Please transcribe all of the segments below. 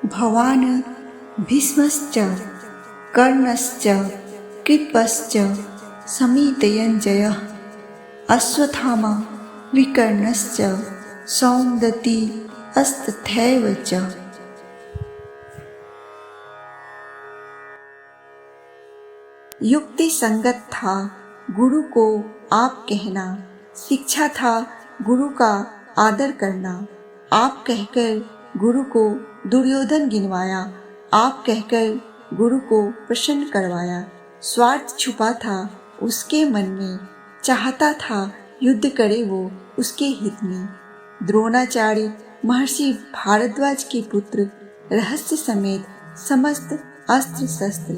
भवान् भीष्मश्च कर्णश्च कृपश्च समितयञ्जयः अश्वत्थामा विकर्णश्च सौन्दती अस्तथैव च। युक्ति संगत था गुरु को आप कहना, शिक्षा था गुरु का आदर करना। आप कहकर गुरु को दुर्योधन गिनवाया, आप कहकर गुरु को प्रसन्न करवाया। स्वार्थ छुपा था उसके मन में, चाहता था युद्ध करे वो उसके हित में। द्रोणाचार्य महर्षि भारद्वाज के पुत्र, रहस्य समेत समस्त अस्त्र शस्त्र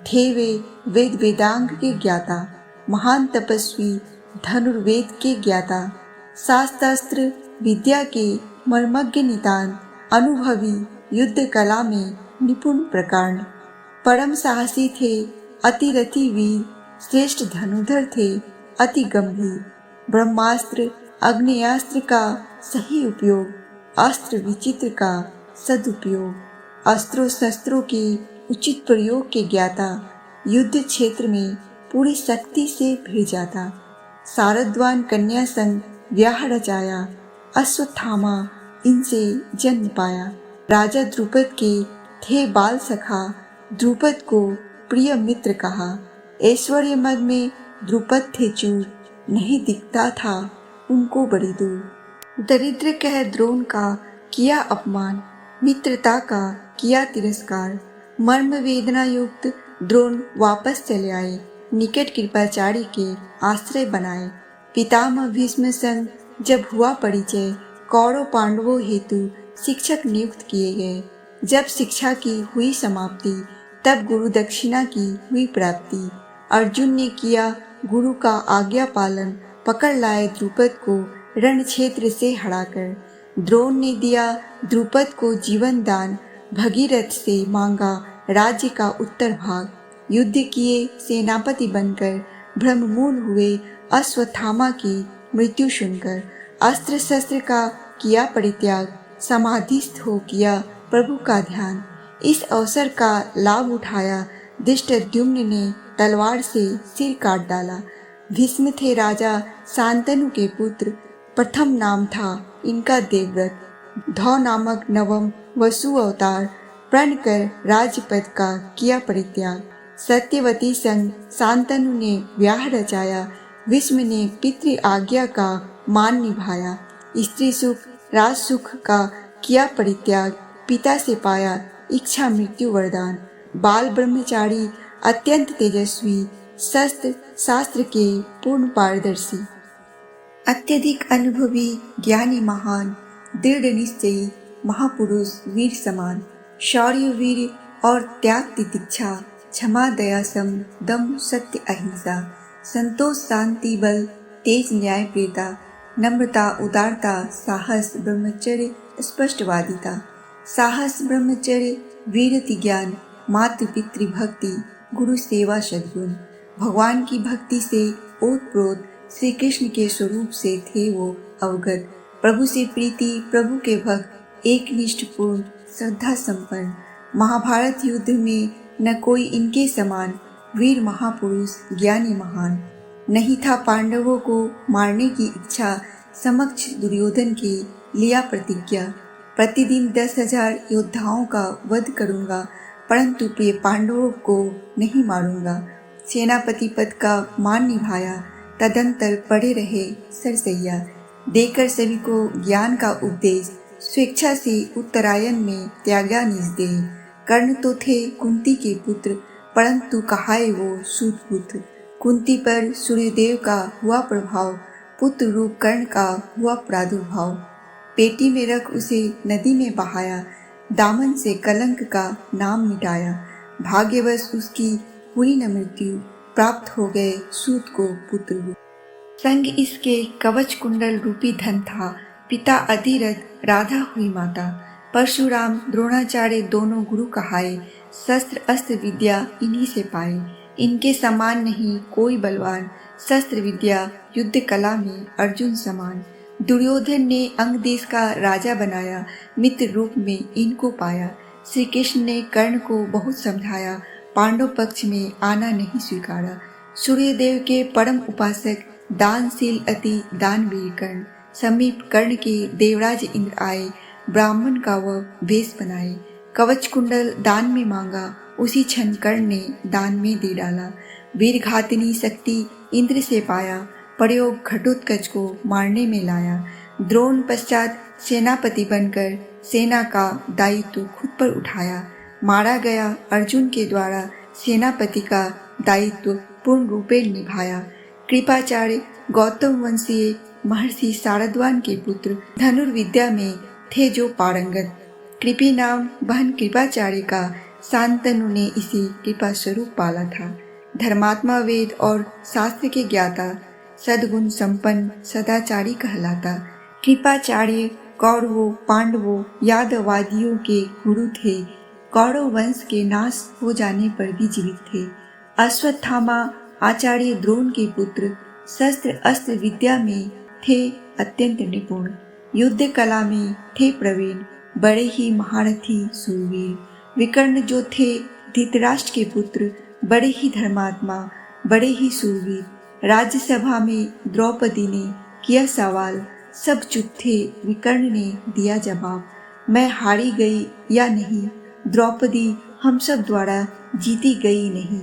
थे वे, वेद वेदांग के ज्ञाता, महान तपस्वी धनुर्वेद के ज्ञाता, शास्त्रास्त्र विद्या के मर्मज्ञ नितान, अनुभवी युद्ध कला में निपुण प्रकांड। परम साहसी थे अतिरथी वीर, श्रेष्ठ धनुधर थे अति गंभीर। ब्रह्मास्त्र अग्नेयास्त्र का सही उपयोग, अस्त्र विचित्र का सदुपयोग, अस्त्रों शस्त्रों के उचित प्रयोग के ज्ञाता, युद्ध क्षेत्र में पूरी शक्ति से भिड़ जाता। शारद्वान कन्या संग ब्याह रचाया, अश्वत्थामा इनसे जन्म पाया। राजा द्रुपद के थे बाल सखा, द्रुपद को प्रिय मित्र कहा। ऐश्वर्य मद में द्रुपद थे चूर, नहीं दिखता था उनको बड़ी दूर। दरिद्र कह द्रोण का किया अपमान, मित्रता का किया तिरस्कार। मर्म वेदना युक्त द्रोण वापस चले आए, निकट कृपाचार्य के आश्रय बनाए। पितामह भीष्म संग जब हुआ परिचय, कौरव पांडवों हेतु शिक्षक नियुक्त किए गए। जब शिक्षा की हुई समाप्ति, तब गुरु दक्षिणा की हुई प्राप्ति। अर्जुन ने किया गुरु का आज्ञा पालन, पकड़ लाए द्रुपद को रण क्षेत्र से हराकर। द्रोण ने दिया द्रुपद को जीवन दान, भगीरथ से मांगा राज्य का उत्तर भाग। युद्ध किए सेनापति बनकर, ब्रह्ममूल हुए अश्वत्थामा की मृत्यु सुनकर। अस्त्र शस्त्र का किया परित्याग, समाधिस्थ हो किया प्रभु का ध्यान। इस अवसर का लाभ उठाया धृष्टद्युम्न ने तलवार से सिर काट डाला। भीष्म थे राजा शांतनु के पुत्र, प्रथम नाम था इनका देवव्रत। धौ नामक नवम वसु अवतार, प्रण कर राजपद का किया परित्याग। सत्यवती संग शांतनु ने ब्याह रचाया, भीष्म ने पितृ आज्ञा का मान निभाया। स्त्री सुख राज सुख का किया परित्याग, पिता से पाया इच्छा मृत्यु वरदान। बाल ब्रह्मचारी अत्यंत तेजस्वी, शस्त्र शास्त्र के पूर्ण पारदर्शी। अत्यधिक अनुभवी ज्ञानी महान, दृढ़ निश्चयी महापुरुष वीर समान। शौर्य वीर और त्याग तितिक्षा, क्षमा दया सम दम सत्य अहिंसा। संतोष शांति बल तेज न्याय प्रियता, नम्रता उदारता साहस ब्रह्मचर्य स्पष्टवादिता। साहस ब्रह्मचर्य वीरति ज्ञान, मातृ पितृ भक्ति गुरु सेवा सद्गुण। भगवान की भक्ति से ओतप्रोत श्री कृष्ण के स्वरूप से थे वो अवगत। प्रभु से प्रीति प्रभु के भक्त, एक निष्ठपूर्ण श्रद्धा संपन्न। महाभारत युद्ध में न कोई इनके समान, वीर महापुरुष ज्ञानी महान। नहीं था पांडवों को मारने की इच्छा, समक्ष दुर्योधन की लिया प्रतिज्ञा। प्रतिदिन 10,000 योद्धाओं का वध करूंगा, परंतु प्रिय पांडवों को नहीं मारूंगा। सेनापति पद का मान निभाया, तदंतर पड़े रहे सरसैया। देकर सभी को ज्ञान का उपदेश, स्वेच्छा से उत्तरायण में त्यागा निज देह। कर्ण तो थे कुंती के पुत्र, परंतु कहाए वो सूत पुत्र। कुंती पर सूर्यदेव का हुआ प्रभाव, पुत्र रूप कर्ण का हुआ प्रादुर्भाव। पेटी में रख उसे नदी में बहाया, दामन से कलंक का नाम मिटाया। भाग्यवश उसकी हुई न मृत्यु, प्राप्त हो गए सूत को पुत्र रूप। संग इसके कवच कुंडल रूपी धन था, पिता अधिरथ राधा हुई माता। परशुराम द्रोणाचार्य दोनों गुरु कहाए, शस्त्र अस्त्र विद्या इन्हीं से पाए। इनके समान नहीं कोई बलवान, शस्त्र विद्या युद्ध कला में अर्जुन समान। दुर्योधन ने अंग देश का राजा बनाया, मित्र रूप में इनको पाया। श्री कृष्ण ने कर्ण को बहुत समझाया, पांडव पक्ष में आना नहीं स्वीकारा। सूर्यदेव के परम उपासक दानशील अति दानवीर कर्ण समीप कर्ण के देवराज इंद्र आए, ब्राह्मण का वह वेश बनाए। कवच कुंडल दान में मांगा, उसी क्षण कर्ण ने दान में दे डाला। वीर घातिनी शक्ति इंद्र से पाया, प्रयोग घटोत्कच को मारने में लाया। द्रोण पश्चात सेनापति बनकर सेना का दायित्व खुद पर उठाया। मारा गया अर्जुन के द्वारा सेनापति का दायित्व पूर्ण रूपेण निभाया। कृपाचार्य गौतम वंशीय महर्षि शारद्वान के पुत्र धनुर्विद्या में थे जो पारंगत। कृपी नाम बहन कृपाचार्य का शांतनु ने इसी कृपा स्वरूप पाला था। धर्मात्मा वेद और शास्त्र के ज्ञाता, सद्गुण संपन्न सदाचारी कहलाता। कृपाचार्य कौरवों पांडवों यादवादियों के गुरु थे। कौरव वंश के नाश हो जाने पर भी जीवित थे। अश्वत्थामा आचार्य द्रोण के पुत्र, शस्त्र अस्त्र विद्या में थे अत्यंत निपुण। युद्ध कला में थे प्रवीण, बड़े ही महारथी सूरवीर। विकर्ण जो थे धृतराष्ट्र के पुत्र, बड़े ही धर्मात्मा, बड़े ही सूरवीर। राज्यसभा में द्रौपदी ने किया सवाल, सब चुप थे, विकर्ण ने दिया जवाब, मैं हारी गई या नहीं, द्रौपदी हम सब द्वारा जीती गई नहीं।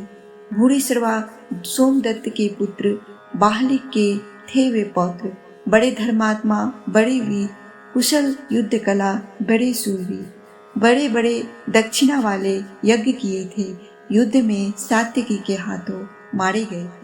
भूरिश्रवा सोमदत्त के पुत्र, बाहलिक के थे वे पौत्र, बड़े धर्मात्मा, बड़े वीर, कुशल युद्ध कला, बड़े सूरवीर। बड़े बड़े दक्षिणा वाले यज्ञ किए थे, युद्ध में सात्यकी के हाथों मारे गए।